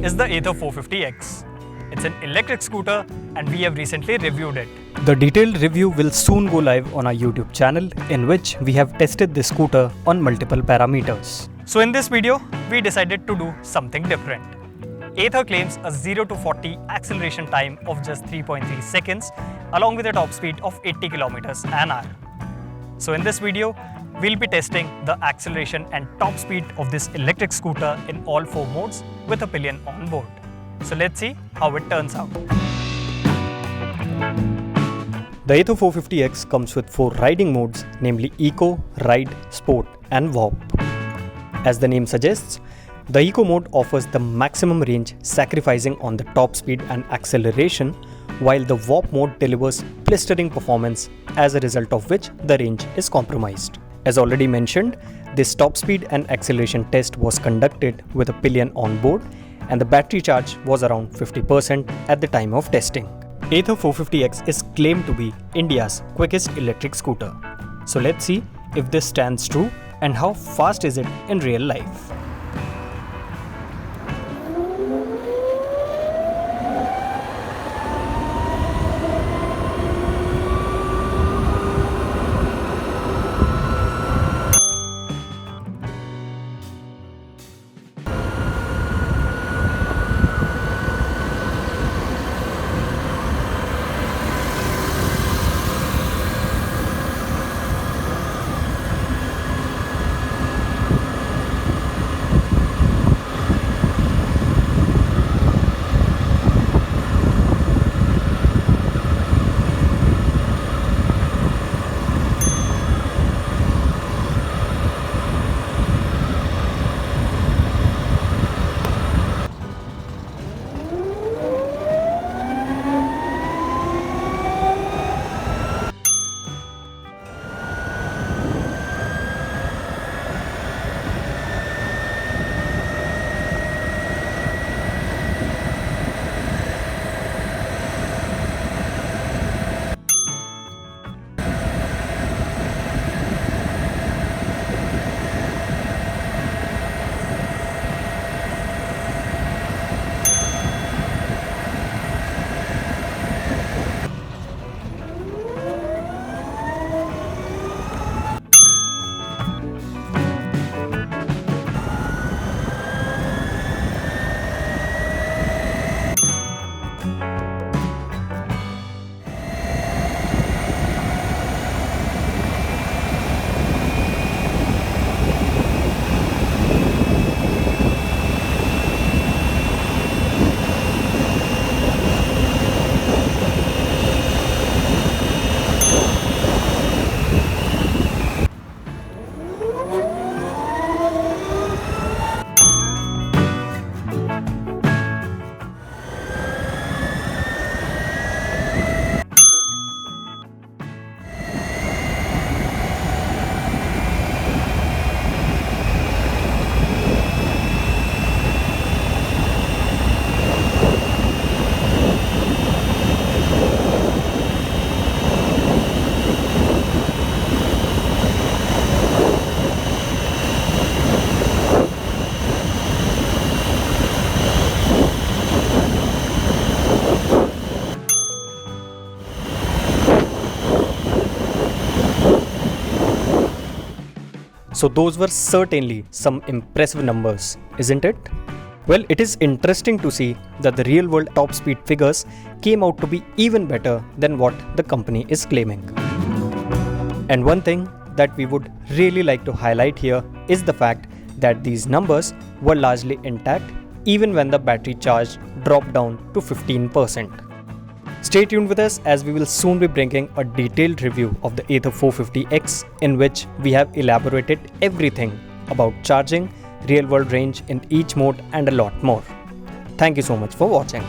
is the Ather 450X. It's an electric scooter and we have recently reviewed it. The detailed review will soon go live on our YouTube channel, in which we have tested this scooter on multiple parameters. So in this video, we decided to do something different. Ather claims a 0 to 40 acceleration time of just 3.3 seconds along with a top speed of 80 km an hour. So in this video, we'll be testing the acceleration and top speed of this electric scooter in all 4 modes with a pillion on board. So let's see how it turns out. The Ather 450X comes with 4 riding modes, namely Eco, Ride, Sport and Warp. As the name suggests, the Eco mode offers the maximum range, sacrificing on the top speed and acceleration, while the Warp mode delivers blistering performance, as a result of which the range is compromised. As already mentioned, this top speed and acceleration test was conducted with a pillion on board, and the battery charge was around 50% at the time of testing. Ather 450X is claimed to be India's quickest electric scooter. So let's see if this stands true and how fast is it in real life. So those were certainly some impressive numbers, isn't it? Well, it is interesting to see that the real world top speed figures came out to be even better than what the company is claiming. And one thing that we would really like to highlight here is the fact that these numbers were largely intact even when the battery charge dropped down to 15%. Stay tuned with us, as we will soon be bringing a detailed review of the Ather 450X, in which we have elaborated everything about charging, real world range in each mode and a lot more. Thank you so much for watching.